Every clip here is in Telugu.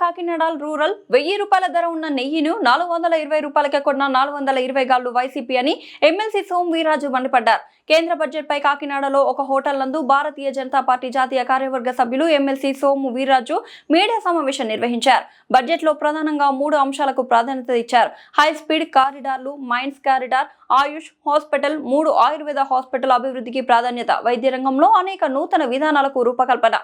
కాకినాడ రూరల్ 1000 రూపాయల ధర ఉన్న నెయ్యిను 420 రూపాయలకే కొన్న 420 గాళ్లు వైసీపీ అని ఎమ్మెల్సీ సోము వీర్రాజు మండిపడ్డారు. కేంద్ర బడ్జెట్ పై కాకినాడలో ఒక హోటల్ నందు భారతీయ జనతా పార్టీ జాతీయ కార్యవర్గ సభ్యులు ఎమ్మెల్సీ సోము వీర్రాజు మీడియా సమావేశం నిర్వహించారు. బడ్జెట్ లో ప్రధానంగా 3 అంశాలకు ప్రాధాన్యత ఇచ్చారు. హై స్పీడ్ కారిడార్లు, మైన్స్ కారిడార్, ఆయుష్ హాస్పిటల్, 3 ఆయుర్వేద హాస్పిటల్ అభివృద్ధికి ప్రాధాన్యత, వైద్య రంగంలో అనేక నూతన విధానాలకు రూపకల్పన,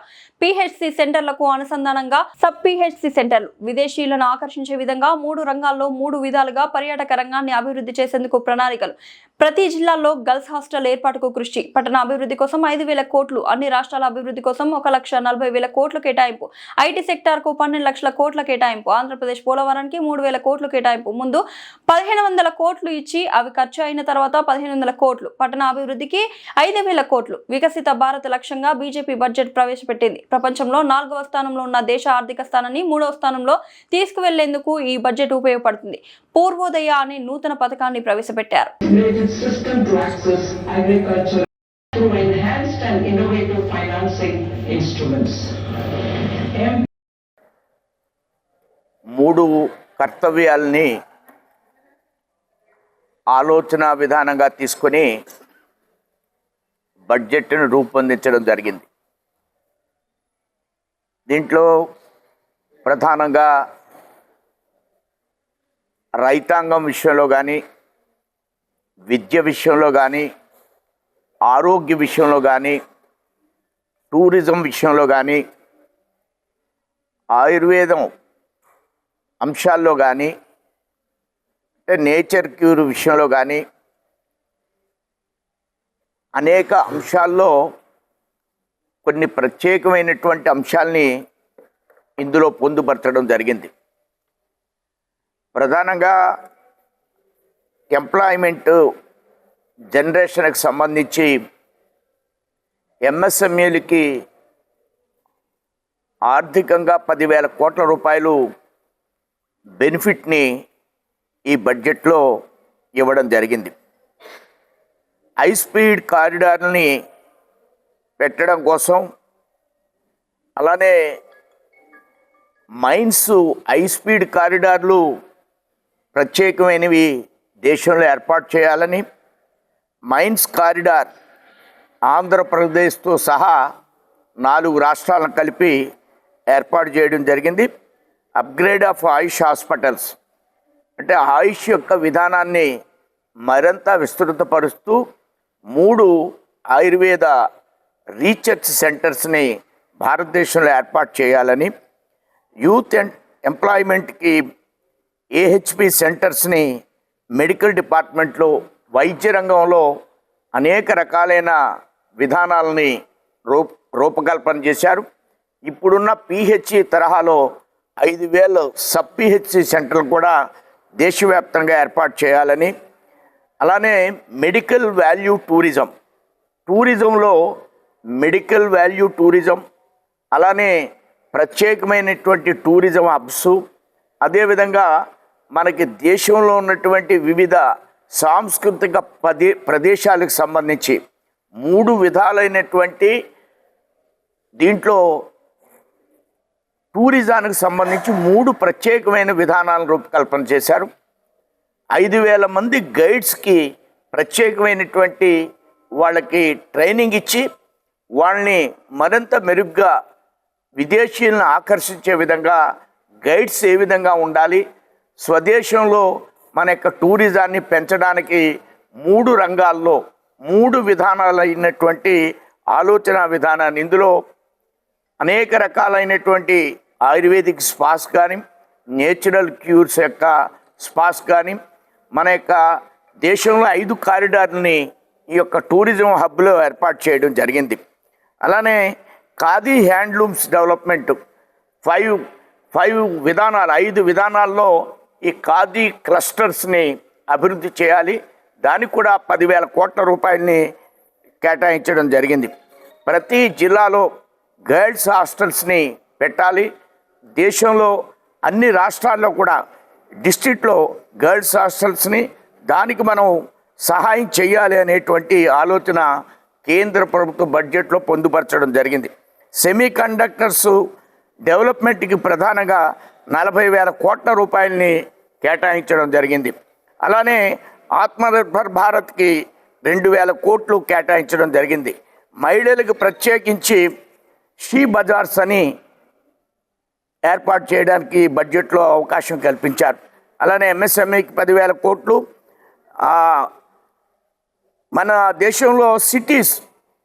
పిహెచ్సి సెంటర్లకు అనుసంధానంగా సబ్ పిహెచ్సి సెంటర్లు, విదేశీయులను ఆకర్షించే విధంగా 3 రంగాల్లో 3 విధాలుగా పర్యాటక రంగాన్ని అభివృద్ధి చేసేందుకు ప్రణాళికలు, ప్రతి జిల్లాలో గర్ల్స్ హాస్టల్ ఏర్పాటుకు కృషి, పట్టణ అభివృద్ధి కోసం 5,000 కోట్లు, అన్ని రాష్ట్రాల అభివృద్ధి కోసం 1,40,000 కోట్లు కేటాయింపు, ఐటీ సెక్టార్ కు 12 లక్షల కోట్ల కేటాయింపు, ఆంధ్రప్రదేశ్ పోలవరానికి 3,000 కోట్లు కేటాయింపు, ముందు 1,500 కోట్లు ఇచ్చి అవి ఖర్చు అయిన తర్వాత 1,500 కోట్లు, పట్టణ అభివృద్ధికి 5,000 కోట్లు, వికసిత భారత్ లక్ష్యంగా బీజేపీ బడ్జెట్ ప్రవేశపెట్టింది. ప్రపంచంలో 4వ స్థానంలో ఉన్న దేశ ఆర్థిక స్థానాన్ని 3వ స్థానంలో తీసుకువెళ్లేందుకు ఈ బడ్జెట్ ఉపయోగపడుతుంది. పూర్వోదయ అనే నూతన పథకాన్ని ప్రవేశపెట్టారు. System to access agriculture through enhanced and innovative financing instruments. మూడు కర్తవ్యాల్ని ఆలోచన విధానంగా తీసుకొని బడ్జెట్ను రూపొందించడం జరిగింది. దీంట్లో ప్రధానంగా రైతాంగం విషయంలో కానీ, విద్య విషయంలో కానీ, ఆరోగ్య విషయంలో కానీ, టూరిజం విషయంలో కానీ, ఆయుర్వేదం అంశాల్లో కానీ, అంటే నేచర్ క్యూర్ విషయంలో కానీ అనేక అంశాల్లో కొన్ని ప్రత్యేకమైనటువంటి అంశాలని ఇందులో పొందుపరచడం జరిగింది. ప్రధానంగా ఎంప్లాయ్మెంట్ జనరేషన్కి సంబంధించి ఎంఎస్ఎంఈలకి ఆర్థికంగా 10,000 కోట్ల రూపాయలు బెనిఫిట్ని ఈ బడ్జెట్లో ఇవ్వడం జరిగింది. హై స్పీడ్ కారిడార్ని పెట్టడం కోసం, అలానే మైన్స్ హై స్పీడ్ కారిడార్లు ప్రత్యేకమైనవి దేశంలో ఏర్పాటు చేయాలని, మైన్స్ కారిడార్ ఆంధ్రప్రదేశ్తో సహా 4 రాష్ట్రాలను కలిపి ఏర్పాటు చేయడం జరిగింది. అప్గ్రేడ్ ఆఫ్ ఆయుష్ హాస్పిటల్స్, అంటే ఆయుష్ యొక్క విధానాన్ని మరింత విస్తృతపరుస్తూ 3 ఆయుర్వేద రీసెర్చ్ సెంటర్స్ని భారతదేశంలో ఏర్పాటు చేయాలని, యూత్ అండ్ ఎంప్లాయ్మెంట్కి ఏహెచ్పి సెంటర్స్ని మెడికల్ డిపార్ట్మెంట్లో, వైద్య రంగంలో అనేక రకాలైన విధానాలని రూపకల్పన చేశారు. ఇప్పుడున్న పిహెచ్సి తరహాలో 5,000 సబ్ పిహెచ్సి సెంటర్లు కూడా దేశవ్యాప్తంగా ఏర్పాటు చేయాలని, అలానే మెడికల్ వాల్యూ టూరిజంలో మెడికల్ వాల్యూ టూరిజం, అలానే ప్రత్యేకమైనటువంటి టూరిజం హబ్స్, అదేవిధంగా మనకి దేశంలో ఉన్నటువంటి వివిధ సాంస్కృతిక ప్రదేశాలకు సంబంధించి 3 విధాలైనటువంటి దీంట్లో టూరిజానికి సంబంధించి 3 ప్రత్యేకమైన విధానాలను రూపకల్పన చేశారు. 5,000 మంది గైడ్స్కి ప్రత్యేకమైనటువంటి వాళ్ళకి ట్రైనింగ్ ఇచ్చి వాళ్ళని మరింత మెరుగ్గా విదేశీయులను ఆకర్షించే విధంగా గైడ్స్ ఏ విధంగా ఉండాలి, స్వదేశంలో మన యొక్క టూరిజాన్ని పెంచడానికి 3 రంగాల్లో 3 విధానాలైనటువంటి ఆలోచన విధానాన్ని, ఇందులో అనేక రకాలైనటువంటి ఆయుర్వేదిక్ స్పాస్ కానీ, నేచురల్ క్యూర్స్ యొక్క స్పాస్ కానీ, మన యొక్క దేశంలో 5 కారిడార్ని ఈ యొక్క టూరిజం హబ్లో ఏర్పాటు చేయడం జరిగింది. అలానే ఖాదీ హ్యాండ్లూమ్స్ డెవలప్మెంట్ 5 విధానాలు, 5 విధానాల్లో ఈ ఖాదీ క్లస్టర్స్ని అభివృద్ధి చేయాలి. దానికి కూడా 10,000 కోట్ల రూపాయలని కేటాయించడం జరిగింది. ప్రతి జిల్లాలో గర్ల్స్ హాస్టల్స్ని పెట్టాలి. దేశంలో అన్ని రాష్ట్రాల్లో కూడా డిస్ట్రిక్ట్లో గర్ల్స్ హాస్టల్స్ని, దానికి మనం సహాయం చేయాలి అనేటువంటి ఆలోచన కేంద్ర ప్రభుత్వ బడ్జెట్లో పొందుపరచడం జరిగింది. సెమీ కండక్టర్స్ డెవలప్మెంట్కి ప్రధానంగా 40,000 కోట్ల రూపాయలని కేటాయించడం జరిగింది. అలానే ఆత్మనిర్భర్ భారత్కి 2,000 కోట్లు కేటాయించడం జరిగింది. మహిళలకు ప్రత్యేకించి షీ బజార్స్ అని ఏర్పాటు చేయడానికి బడ్జెట్లో అవకాశం కల్పించారు. అలానే ఎంఎస్ఎంఈకి 10,000 కోట్లు. మన దేశంలో సిటీస్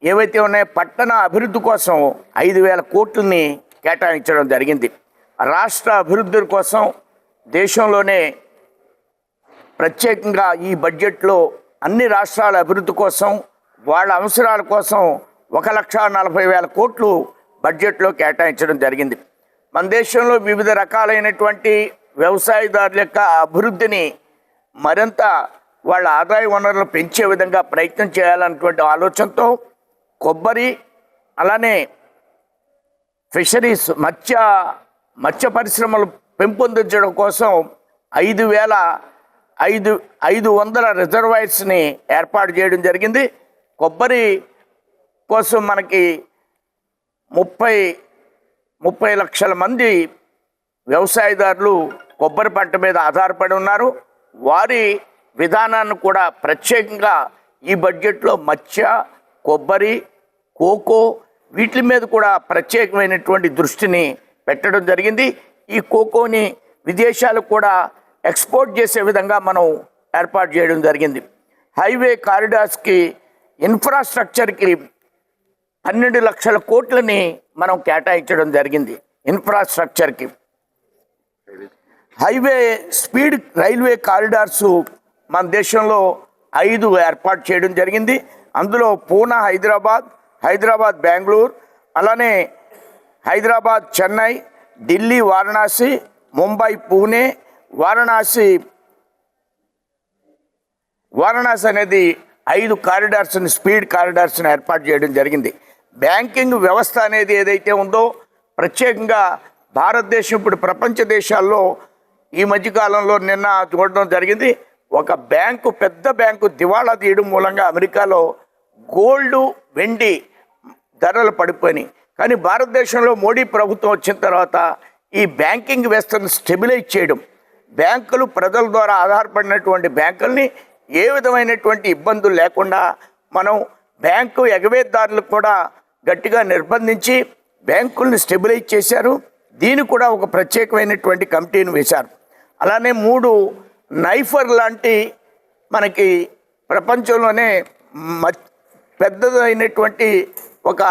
ఏవైతే ఉన్నాయో పట్టణ అభివృద్ధి కోసం 5,000 కోట్లని కేటాయించడం జరిగింది. రాష్ట్ర అభివృద్ధి కోసం దేశంలోనే ప్రత్యేకంగా ఈ బడ్జెట్లో అన్ని రాష్ట్రాల అభివృద్ధి కోసం వాళ్ళ అవసరాల కోసం 1,40,000 కోట్లు బడ్జెట్లో కేటాయించడం జరిగింది. మన దేశంలో వివిధ రకాలైనటువంటి వ్యవసాయదారుల యొక్క అభివృద్ధిని మరింత వాళ్ళ ఆదాయ వనరులను పెంచే విధంగా ప్రయత్నం చేయాలన్నటువంటి ఆలోచనతో కొబ్బరి అలానే ఫిషరీస్ మత్స్య పరిశ్రమలు పెంపొందించడం కోసం 5,500 రిజర్వాయర్స్ని ఏర్పాటు చేయడం జరిగింది. కొబ్బరి కోసం మనకి 30 లక్షల మంది వ్యవసాయదారులు కొబ్బరి పంట మీద ఆధారపడి ఉన్నారు. వారి విధానాన్ని కూడా ప్రత్యేకంగా ఈ బడ్జెట్లో మత్స్య, కొబ్బరి, కోకో వీటి మీద కూడా ప్రత్యేకమైనటువంటి దృష్టిని పెట్టడం జరిగింది. ఈ కోకోని విదేశాలకు కూడా ఎక్స్పోర్ట్ చేసే విధంగా మనం ఏర్పాటు చేయడం జరిగింది. హైవే కారిడార్స్కి ఇన్ఫ్రాస్ట్రక్చర్కి 12 లక్షల కోట్లని మనం కేటాయించడం జరిగింది. ఇన్ఫ్రాస్ట్రక్చర్కి హైవే స్పీడ్ రైల్వే కారిడార్స్ మన దేశంలో 5 ఏర్పాటు చేయడం జరిగింది. అందులో పూనా హైదరాబాద్ బెంగళూరు, అలానే హైదరాబాద్ చెన్నై, ఢిల్లీ వారణాసి, ముంబై పూణే, వారణాసి అనేది 5 కారిడార్స్ని స్పీడ్ కారిడార్స్ని ఏర్పాటు చేయడం జరిగింది. బ్యాంకింగ్ వ్యవస్థ అనేది ఏదైతే ఉందో ప్రత్యేకంగా భారతదేశం ఇప్పుడు ప్రపంచ దేశాల్లో ఈ మధ్యకాలంలో నిన్న చూడడం జరిగింది. ఒక పెద్ద బ్యాంకు దివాళా తీయడం మూలంగా అమెరికాలో గోల్డ్, వెండి ధరలు పడిపోయినాయి. కానీ భారతదేశంలో మోడీ ప్రభుత్వం వచ్చిన తర్వాత ఈ బ్యాంకింగ్ వ్యవస్థను స్టెబిలైజ్ చేయడం, బ్యాంకులు ప్రజల ద్వారా ఆధారపడినటువంటి బ్యాంకుల్ని ఏ విధమైనటువంటి ఇబ్బందులు లేకుండా మనం బ్యాంకు ఎగవేతదారులకు కూడా గట్టిగా నిర్బంధించి బ్యాంకుల్ని స్టెబిలైజ్ చేశారు. దీన్ని కూడా ఒక ప్రత్యేకమైనటువంటి కమిటీని వేశారు. అలానే 3 నైఫర్ లాంటి మనకి ప్రపంచంలోనే పెద్దదైనటువంటి ఒక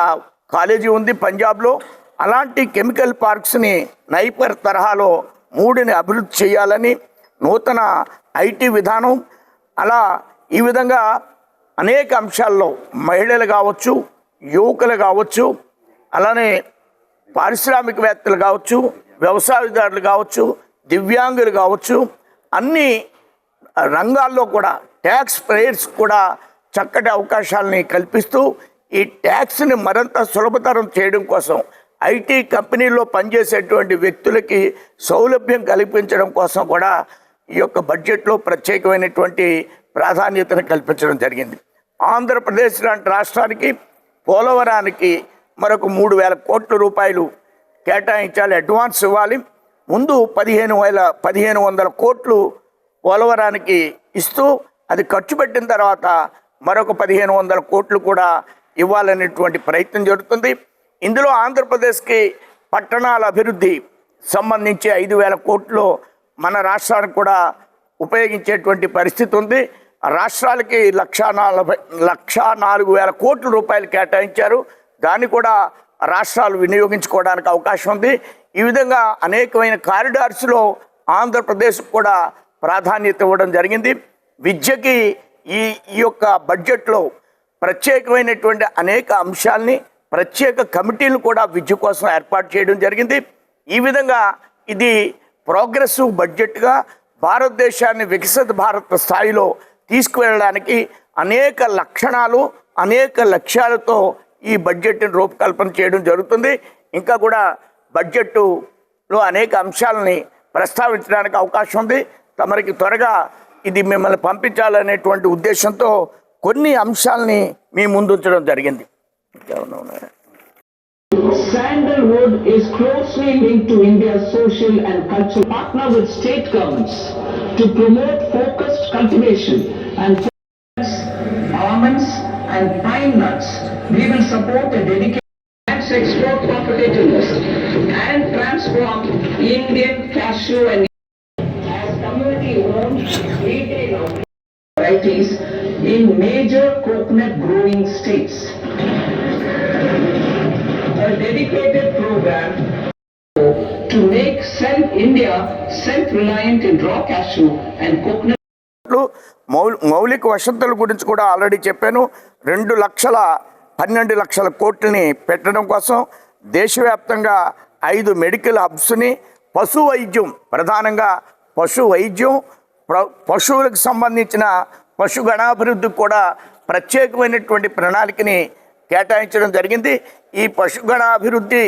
కాలేజీ ఉంది పంజాబ్లో. అలాంటి కెమికల్ పార్క్స్ని నైఫర్ తరహాలో 3ని అభివృద్ధి చేయాలని నూతన ఐటీ విధానం, అలా ఈ విధంగా అనేక అంశాల్లో మహిళలు కావచ్చు, యువకులు కావచ్చు, అలానే పారిశ్రామికవేత్తలు కావచ్చు, వ్యవసాయదారులు కావచ్చు, దివ్యాంగులు కావచ్చు, అన్ని రంగాల్లో కూడా ట్యాక్స్ పేయర్స్ కూడా చక్కటి అవకాశాలని కల్పిస్తూ ఈ ట్యాక్స్ని మరింత సులభతరం చేయడం కోసం ఐటీ కంపెనీల్లో పనిచేసేటువంటి వ్యక్తులకి సౌలభ్యం కల్పించడం కోసం కూడా ఈ యొక్క బడ్జెట్లో ప్రత్యేకమైనటువంటి ప్రాధాన్యతను కల్పించడం జరిగింది. ఆంధ్రప్రదేశ్ లాంటి రాష్ట్రానికి పోలవరానికి మరొక 3,000 కోట్ల రూపాయలు కేటాయించాలి, అడ్వాన్స్ ఇవ్వాలి. ముందు 1,500 కోట్లు పోలవరానికి ఇస్తూ అది ఖర్చు పెట్టిన తర్వాత మరొక 1,500 కోట్లు కూడా ఇవ్వాలనేటువంటి ప్రయత్నం జరుగుతుంది. ఇందులో ఆంధ్రప్రదేశ్కి పట్టణాల అభివృద్ధి సంబంధించి 5,000 కోట్లు మన రాష్ట్రానికి కూడా ఉపయోగించేటువంటి పరిస్థితి ఉంది. రాష్ట్రాలకి 1,04,000 కోట్ల రూపాయలు కేటాయించారు. దాన్ని కూడా రాష్ట్రాలు వినియోగించుకోవడానికి అవకాశం ఉంది. ఈ విధంగా అనేకమైన కారిడార్స్లో ఆంధ్రప్రదేశ్ కూడా ప్రాధాన్యత ఇవ్వడం జరిగింది. విద్యకి ఈ యొక్క బడ్జెట్లో ప్రత్యేకమైనటువంటి అనేక అంశాలని ప్రత్యేక కమిటీలు కూడా విద్య కోసం ఏర్పాటు చేయడం జరిగింది. ఈ విధంగా ఇది ప్రోగ్రెసివ్ బడ్జెట్గా భారతదేశాన్ని వికసిత భారత్ స్థాయిలో తీసుకువెళ్ళడానికి అనేక లక్షణాలు, అనేక లక్ష్యాలతో ఈ బడ్జెట్ని రూపకల్పన చేయడం జరుగుతుంది. ఇంకా కూడా బడ్జెట్లో అనేక అంశాలని ప్రస్తావించడానికి అవకాశం ఉంది. తమరికి త్వరగా ఇది మిమ్మల్ని పంపించాలనేటువంటి ఉద్దేశంతో కొన్ని అంశాలని మీ ముందు ఉంచడం జరిగింది. Sandalwood is closely linked to India's social and cultural partner with state governments to promote focused cultivation and almonds and pine nuts. We will support a dedicated export competitiveness and transform Indian cashew and as community-owned retail varieties in major coconut growing states. A dedicated program to make India self-reliant in raw cashew and coconut. మౌలిక వసతుల గురించి కూడా ఆల్రెడీ చెప్పాను. 2,12,00,000 కోట్లని పెట్టడం కోసం దేశవ్యాప్తంగా 5 మెడికల్ హబ్స్ని, పశు వైద్యం, ప్రధానంగా పశు వైద్యం, పశువులకు సంబంధించిన పశు గణాభివృద్ధికి కూడా ప్రత్యేకమైనటువంటి ప్రణాళికని కేటాయించడం జరిగింది. ఈ పశు గణాభివృద్ధి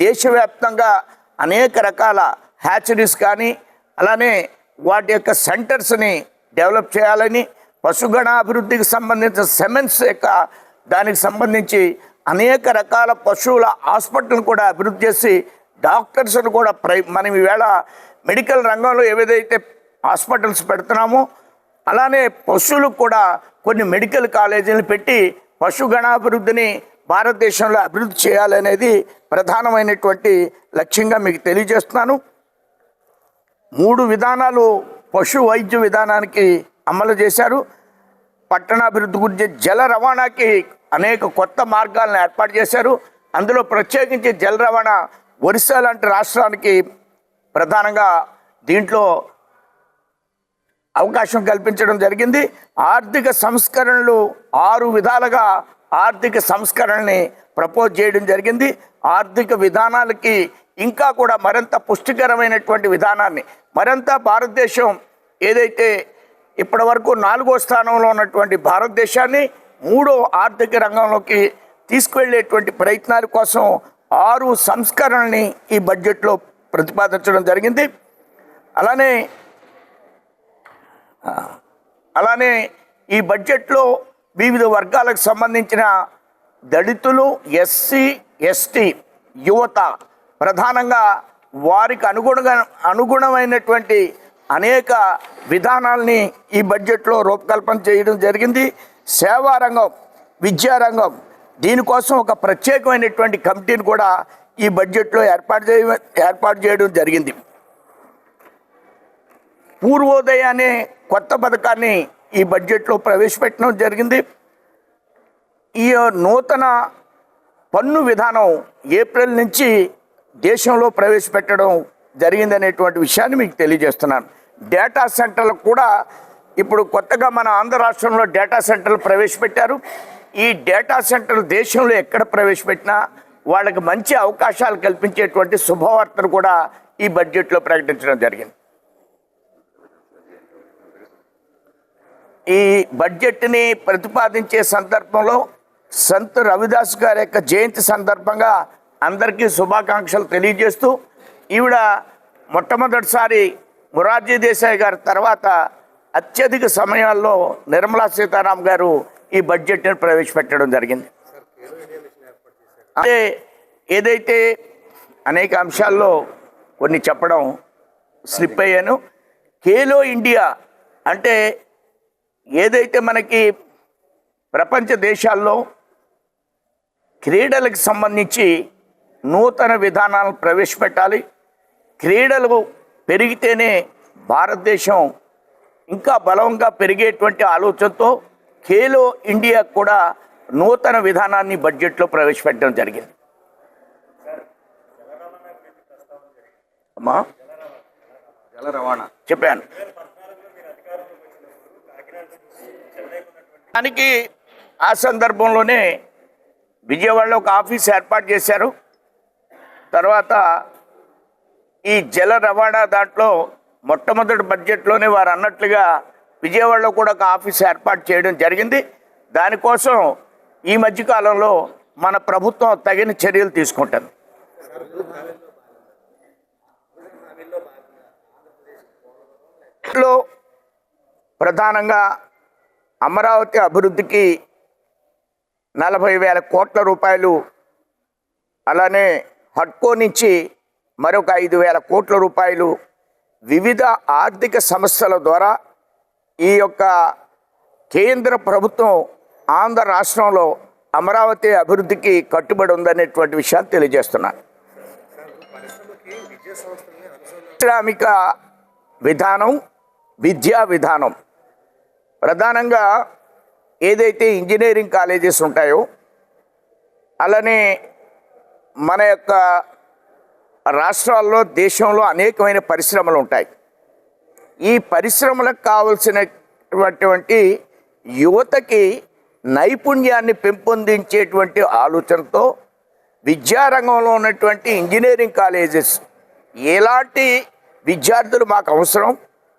దేశవ్యాప్తంగా అనేక రకాల హ్యాచరీస్ కానీ అలానే వాటి యొక్క సెంటర్స్ని డెవలప్ చేయాలని, పశుగణాభివృద్ధికి సంబంధించిన సెమెన్స్ యొక్క దానికి సంబంధించి అనేక రకాల పశువుల హాస్పిటల్ని కూడా అభివృద్ధి చేసి డాక్టర్స్ను కూడా మనం ఈవేళ మెడికల్ రంగంలో ఏదైతే హాస్పిటల్స్ పెడుతున్నామో అలానే పశువులకు కూడా కొన్ని మెడికల్ కాలేజీలు పెట్టి పశుగణాభివృద్ధిని భారతదేశంలో అభివృద్ధి చేయాలనేది ప్రధానమైనటువంటి లక్ష్యంగా మీకు తెలియజేస్తున్నాను. 3 విధానాలు పశు వైద్య విధానానికి అమలు చేశారు. పట్టణాభివృద్ధి గురించి జల రవాణాకి అనేక కొత్త మార్గాలను ఏర్పాటు చేశారు. అందులో ప్రత్యేకించి జల రవాణా ఒరిస్సా లాంటి రాష్ట్రానికి ప్రధానంగా దీంట్లో అవకాశం కల్పించడం జరిగింది. ఆర్థిక సంస్కరణలు 6 విధాలుగా ఆర్థిక సంస్కరణని ప్రపోజ్ చేయడం జరిగింది. ఆర్థిక విధానాలకి ఇంకా కూడా మరింత పుష్టికరమైనటువంటి విధానాన్ని, మరింత భారతదేశం ఏదైతే ఇప్పటి వరకు 4వ స్థానంలో ఉన్నటువంటి భారతదేశాన్ని 3వ ఆర్థిక రంగంలోకి తీసుకువెళ్ళేటువంటి ప్రయత్నాల కోసం 6 సంస్కరణల్ని ఈ బడ్జెట్లో ప్రతిపాదించడం జరిగింది. అలానే ఈ బడ్జెట్లో వివిధ వర్గాలకు సంబంధించిన దళితులు, ఎస్సీ, ఎస్టీ, యువత ప్రధానంగా వారికి అనుగుణమైనటువంటి అనేక విధానాల్ని ఈ బడ్జెట్లో రూపకల్పన చేయడం జరిగింది. సేవారంగం, విద్యారంగం, దీనికోసం ఒక ప్రత్యేకమైనటువంటి కమిటీని కూడా ఈ బడ్జెట్లో ఏర్పాటు చేయడం జరిగింది. పూర్వోదయ అనే కొత్త పథకాన్ని ఈ బడ్జెట్లో ప్రవేశపెట్టడం జరిగింది. ఈ నూతన పన్ను విధానం ఏప్రిల్ నుంచి దేశంలో ప్రవేశపెట్టడం జరిగిందనేటువంటి విషయాన్ని మీకు తెలియజేస్తున్నాను. డేటా సెంటర్లకు కూడా ఇప్పుడు కొత్తగా మన ఆంధ్ర రాష్ట్రంలో డేటా సెంటర్లు ప్రవేశపెట్టారు. ఈ డేటా సెంటర్లు దేశంలో ఎక్కడ ప్రవేశపెట్టినా వాళ్ళకి మంచి అవకాశాలు కల్పించేటువంటి శుభవార్తను కూడా ఈ బడ్జెట్లో ప్రకటించడం జరిగింది. ఈ బడ్జెట్ని ప్రతిపాదించే సందర్భంలో సంత్ రవిదాస్ గారి యొక్క జయంతి సందర్భంగా అందరికీ శుభాకాంక్షలు తెలియజేస్తూ, ఈవిడ మొట్టమొదటిసారి మొరార్జీ దేశాయ్ గారి తర్వాత అత్యధిక సమయాల్లో నిర్మలా సీతారామన్ గారు ఈ బడ్జెట్ని ప్రవేశపెట్టడం జరిగింది. అదే ఏదైతే అనేక అంశాల్లో కొన్ని చెప్పడం స్లిప్ అయ్యాను. ఖేలో ఇండియా అంటే ఏదైతే మనకి ప్రపంచ దేశాల్లో క్రీడలకు సంబంధించి నూతన విధానాలను ప్రవేశపెట్టాలి. క్రీడలు పెరిగితేనే భారతదేశం ఇంకా బలంగా పెరిగేటువంటి ఆలోచనతో ఖేలో ఇండియా కూడా నూతన విధానాన్ని బడ్జెట్లో ప్రవేశపెట్టడం జరిగింది. అమ్మా, జల రవాణా చెప్పాను. దానికి ఆ సందర్భంలోనే విజయవాడలో ఒక ఆఫీస్ ఏర్పాటు చేశారు. తర్వాత ఈ జల రవాణా దాంట్లో మొట్టమొదటి బడ్జెట్లోనే వారు అన్నట్లుగా విజయవాడలో కూడా ఒక ఆఫీస్ ఏర్పాటు చేయడం జరిగింది. దానికోసం ఈ మధ్యకాలంలో మన ప్రభుత్వం తగిన చర్యలు తీసుకుంటుంది. ప్రధానంగా అమరావతి అభివృద్ధికి 40,000 కోట్ల రూపాయలు అలానే హడ్కో నుంచి మరొక 5,000 కోట్ల రూపాయలు వివిధ ఆర్థిక సంస్థల ద్వారా ఈ యొక్క కేంద్ర ప్రభుత్వం ఆంధ్ర రాష్ట్రంలో అమరావతి అభివృద్ధికి కట్టుబడి ఉందనేటువంటి విషయాన్ని తెలియజేస్తున్నాను. పారిశ్రామిక విధానం, విద్యా విధానం ప్రధానంగా ఏదైతే ఇంజనీరింగ్ కాలేజెస్ ఉంటాయో అలానే మన యొక్క రాష్ట్రాల్లో దేశంలో అనేకమైన పరిశ్రమలు ఉంటాయి. ఈ పరిశ్రమలకు కావలసినటువంటి యువతకి నైపుణ్యాన్ని పెంపొందించేటువంటి ఆలోచనతో విద్యారంగంలో ఉన్నటువంటి ఇంజనీరింగ్ కాలేజెస్ ఎలాంటి విద్యార్థులు మాకు అవసరం,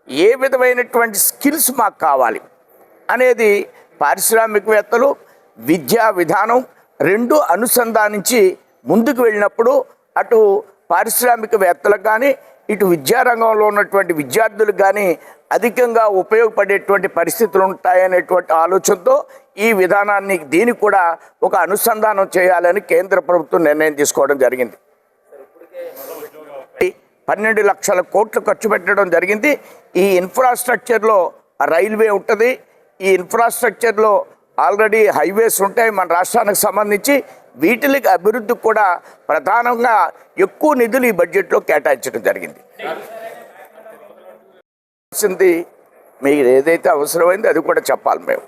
ఏ విధమైనటువంటి స్కిల్స్ మాకు కావాలి అనేది పారిశ్రామికవేత్తలు విద్యా విధానం రెండు అనుసంధానించి ముందుకు వెళ్ళినప్పుడు అటు పారిశ్రామికవేత్తలకు కానీ ఇటు విద్యారంగంలో ఉన్నటువంటి విద్యార్థులకు కానీ అధికంగా ఉపయోగపడేటువంటి పరిస్థితులు ఉంటాయనేటువంటి ఆలోచనతో ఈ విధానాన్ని దీనికి కూడా ఒక అనుసంధానం చేయాలని కేంద్ర ప్రభుత్వం నిర్ణయం తీసుకోవడం జరిగింది. 12 లక్షల కోట్లు ఖర్చు పెట్టడం జరిగింది. ఈ ఇన్ఫ్రాస్ట్రక్చర్లో రైల్వే ఉంటుంది, ఈ ఇన్ఫ్రాస్ట్రక్చర్లో ఆల్రెడీ హైవేస్ ఉంటాయి మన రాష్ట్రానికి సంబంధించి. వీటికి అభివృద్ధికి కూడా ప్రధానంగా ఎక్కువ నిధులు ఈ బడ్జెట్లో కేటాయించడం జరిగింది. మీకు ఏదైతే అవసరమైందో అది కూడా చెప్పాలి మేము.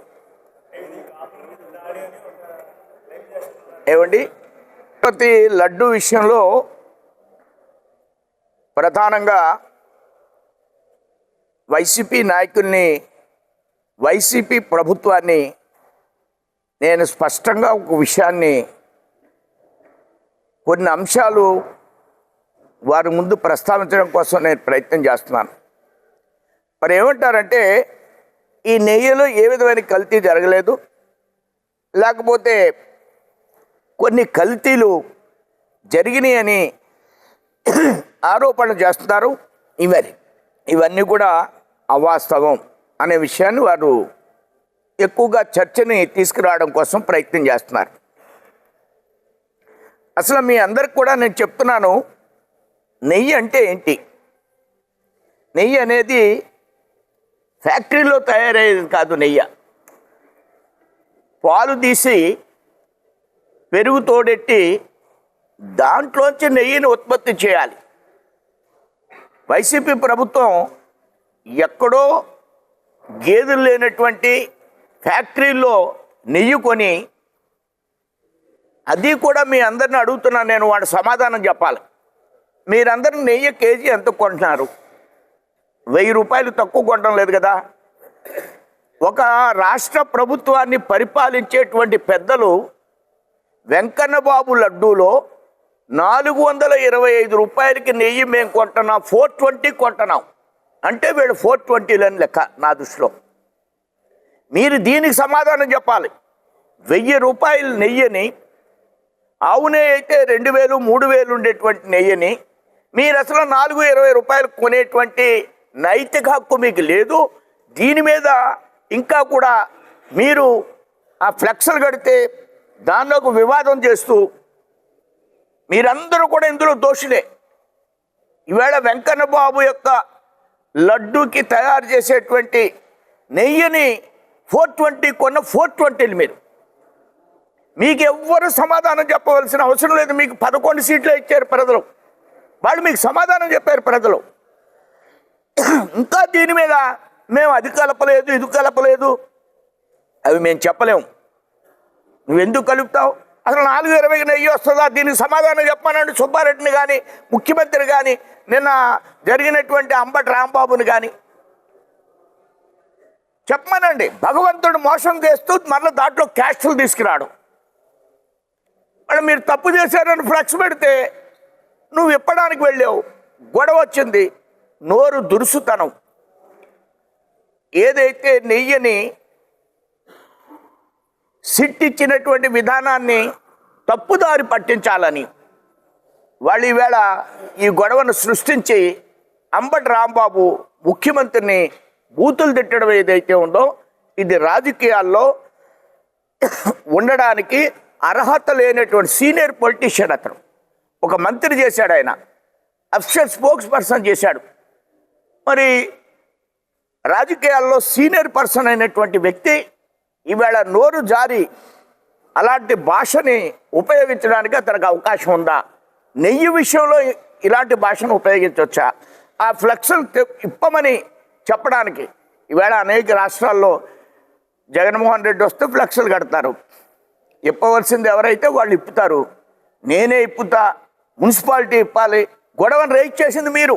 ఏమండి, ప్రతి లడ్డు విషయంలో ప్రధానంగా వైసీపీ నాయకుల్ని, వైసీపీ ప్రభుత్వాన్ని నేను స్పష్టంగా ఒక విషయాన్ని, కొన్ని అంశాలు వారి ముందు ప్రస్తావించడం కోసం నేను ప్రయత్నం చేస్తున్నాను. మరి ఏమంటారంటే ఈ నెయ్యిలో ఏ విధమైన కల్తీ జరగలేదు, లేకపోతే కొన్ని కల్తీలు జరిగినాయి అని ఆరోపణలు చేస్తున్నారు. ఇవన్నీ కూడా అవాస్తవం అనే విషయాన్ని వారు ఎక్కువగా చర్చని తీసుకురావడం కోసం ప్రయత్నం చేస్తున్నారు. అసలు మీ అందరికి కూడా నేను చెప్తున్నాను, నెయ్యి అంటే ఏంటి? నెయ్యి అనేది ఫ్యాక్టరీలో తయారయ్యేది కాదు. నెయ్యి పాలు తీసి పెరుగు తోడెట్టి దాంట్లోంచి నెయ్యిని ఉత్పత్తి చేయాలి. వైసీపీ ప్రభుత్వం ఎక్కడో గేదెలు లేనటువంటి ఫ్యాక్టరీల్లో నెయ్యి కొని, అది కూడా మీ అందరిని అడుగుతున్నాను నేను, వాడు సమాధానం చెప్పాలి. మీరందరూ నెయ్యి కేజీ ఎంత కొంటున్నారు? 1000 రూపాయలు తక్కువ కొనడం లేదు కదా. ఒక రాష్ట్ర ప్రభుత్వాన్ని పరిపాలించేటువంటి పెద్దలు వెంకన్నబాబు లడ్డూలో 425 రూపాయలకి నెయ్యి మేము కొంటున్నాం, 420 కొంటున్నాం అంటే వీళ్ళు 420లని లెక్క నా దృష్టిలో. మీరు దీనికి సమాధానం చెప్పాలి. 1000 రూపాయల నెయ్యిని, ఆవు నెయ్యి అయితే 2000, 3000 ఉండేటువంటి నెయ్యిని మీరు అసలు 420 రూపాయలు కొనేటువంటి నైతిక హక్కు మీకు లేదు. దీని మీద ఇంకా కూడా మీరు ఆ ఫ్లెక్స్లు కడితే దానిలోకి వివాదం చేస్తూ మీరందరూ కూడా ఇందులో దోషులే. ఈవేళ వెంకన్నబాబు యొక్క లడ్డూకి తయారు చేసేటువంటి నెయ్యిని 420 కొన్న 420 మీరు, మీకు ఎవ్వరు సమాధానం చెప్పవలసిన అవసరం లేదు. మీకు 11 సీట్లు ఇచ్చారు ప్రజలు, వాళ్ళు మీకు సమాధానం చెప్పారు ప్రజలు. ఇంకా దీని మీద మేము అది కలపలేదు, ఇది కలపలేదు, అవి మేము చెప్పలేము. నువ్వెందుకు కలుపుతావు? అసలు 420 నెయ్యి వస్తుందా? దీనికి సమాధానం చెప్పానండి సుబ్బారెడ్డిని కానీ, ముఖ్యమంత్రి కానీ, నిన్న జరిగినటువంటి అంబటి రాంబాబుని కానీ చెప్పమనండి. భగవంతుడు మోసం చేస్తూ మళ్ళీ దాంట్లో క్యాస్టులు తీసుకురాడు. మరి మీరు తప్పు చేశారని ఫ్లెక్స్ పెడితే నువ్వు ఇప్పడానికి వెళ్ళావు, గొడవ వచ్చింది. నోరు దురుసుతనం. ఏదైతే నెయ్యిని సిట్టిచ్చినటువంటి విధానాన్ని తప్పుదారి పట్టించాలని వాళ్ళు ఈవేళ ఈ గొడవను సృష్టించి అంబటి రాంబాబు ముఖ్యమంత్రిని బూతులు తిట్టడం ఏదైతే ఉందో ఇది రాజకీయాల్లో ఉండడానికి అర్హత లేనటువంటి సీనియర్ పొలిటీషియన్ అతను. ఒక మంత్రి చేశాడు, ఆయన అఫీషియల్ స్పోక్స్ పర్సన్ చేశాడు. మరి రాజకీయాల్లో సీనియర్ పర్సన్ అయినటువంటి వ్యక్తి ఈవేళ నోరు జారి అలాంటి భాషని ఉపయోగించడానికి అతనికి అవకాశం ఉందా? నెయ్యి విషయంలో ఇలాంటి భాషను ఉపయోగించవచ్చా? ఆ ఫ్లెక్స్లు ఇప్పమని చెప్పడానికి ఈవేళ అనేక రాష్ట్రాల్లో జగన్మోహన్ రెడ్డి వస్తే ఫ్లెక్స్లు కడతారు. ఇప్పవలసింది ఎవరైతే వాళ్ళు ఇప్పుతారు. నేనే ఇప్పుతా, మున్సిపాలిటీ ఇప్పాలి, గొడవను రేజ్ చేసింది మీరు.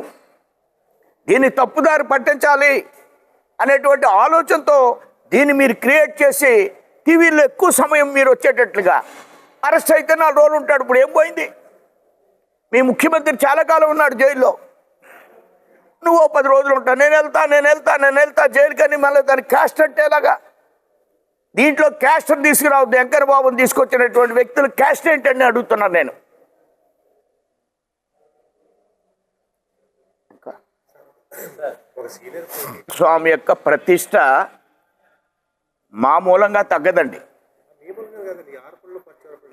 దీన్ని తప్పుదారి పట్టించాలి అనేటువంటి ఆలోచనతో దీన్ని మీరు క్రియేట్ చేసి టీవీలో ఎక్కువ సమయం మీరు వచ్చేటట్లుగా అరెస్ట్ అయితే 4 రోజులు ఉంటాడు. ఇప్పుడు ఏం పోయింది? మీ ముఖ్యమంత్రి చాలా కాలం ఉన్నాడు జైల్లో. నువ్వు 10 రోజులు ఉంటావు, నేను వెళ్తా జైలు. కానీ మళ్ళీ దానికి క్యాస్ట్ అంటే ఎలాగా? దీంట్లో క్యాస్ట్ని తీసుకురావద్దు. వెంకయ్య బాబుని తీసుకొచ్చినటువంటి వ్యక్తులు క్యాస్ట్ ఏంటని అడుగుతున్నాను నేను. స్వామి యొక్క ప్రతిష్ట మామూలంగా తగ్గదండి.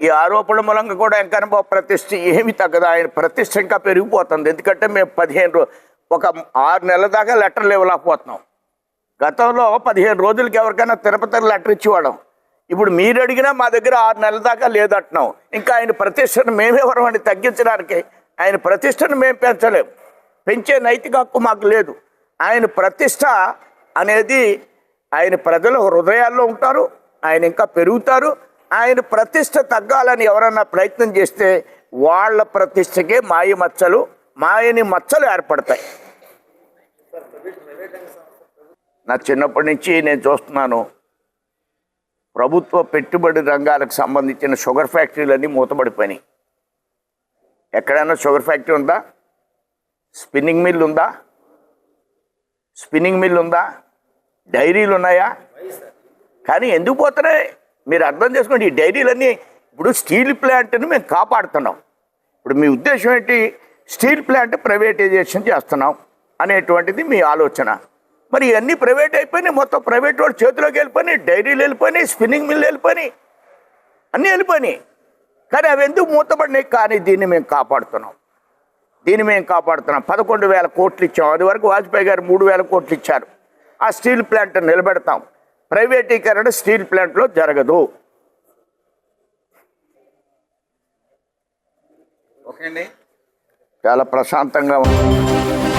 ఈ ఆరోపణల మూలంగా కూడా వెంకయ్య బాబు ప్రతిష్ట ఏమి తగ్గదు. ఆయన ప్రతిష్ట ఇంకా పెరిగిపోతుంది. ఎందుకంటే మేము 6 నెలల దాకా లెటర్లు ఇవ్వలేకపోతున్నాం. గతంలో 15 రోజులకి ఎవరికైనా తిరుపతికి లెటర్ ఇచ్చేవాళ్ళం. ఇప్పుడు మీరు అడిగినా మా దగ్గర 6 నెలల దాకా లేదంటున్నాం. ఇంకా ఆయన ప్రతిష్టను మేమెవరం అని తగ్గించడానికి ఆయన ప్రతిష్టను మేము పెంచలేము. పెంచే నైతిక హక్కు మాకు లేదు. ఆయన ప్రతిష్ట అనేది ఆయన ప్రజల హృదయాల్లో ఉంటారు. ఆయన ఇంకా పెరుగుతారు. ఆయన ప్రతిష్ట తగ్గాలని ఎవరన్నా ప్రయత్నం చేస్తే వాళ్ళ ప్రతిష్టకే మాయని మచ్చలు ఏర్పడతాయి. నా చిన్నప్పటి నుంచి నేను చూస్తున్నాను, ప్రభుత్వ పెట్టుబడి రంగాలకు సంబంధించిన షుగర్ ఫ్యాక్టరీలన్నీ మూతపడిపోయినాయి. ఎక్కడైనా షుగర్ ఫ్యాక్టరీ ఉందా? స్పిన్నింగ్ మిల్ ఉందా? డైరీలు ఉన్నాయా? కానీ ఎందుకు పోతున్నాయి మీరు అర్థం చేసుకోండి. ఈ డైరీలన్నీ ఇప్పుడు స్టీల్ ప్లాంట్ని మేము కాపాడుతున్నాం. ఇప్పుడు మీ ఉద్దేశం ఏంటి? స్టీల్ ప్లాంట్ ప్రైవేటైజేషన్ చేస్తున్నాం అనేటువంటిది మీ ఆలోచన. మరి ఇవన్నీ ప్రైవేట్ అయిపోయినాయి. మొత్తం ప్రైవేట్ వాళ్ళు చేతిలోకి వెళ్ళిపోయినాయి. డైరీలు వెళ్ళిపోయినాయి, స్పిన్నింగ్ మిల్ వెళ్ళిపోయినాయి, అన్నీ వెళ్ళిపోయినాయి. కానీ అవి ఎందుకు మూతపడినాయి? కానీ దీన్ని మేము కాపాడుతున్నాం. 11,000 కోట్లు ఇచ్చాం. అది వరకు వాజ్పేయి గారు 3,000 కోట్లు ఇచ్చారు. ఆ స్టీల్ ప్లాంట్ నిలబెడతాం. ప్రైవేటీకరణ స్టీల్ ప్లాంట్లో జరగదు. ఓకే అండి, చాలా ప్రశాంతంగా ఉంది.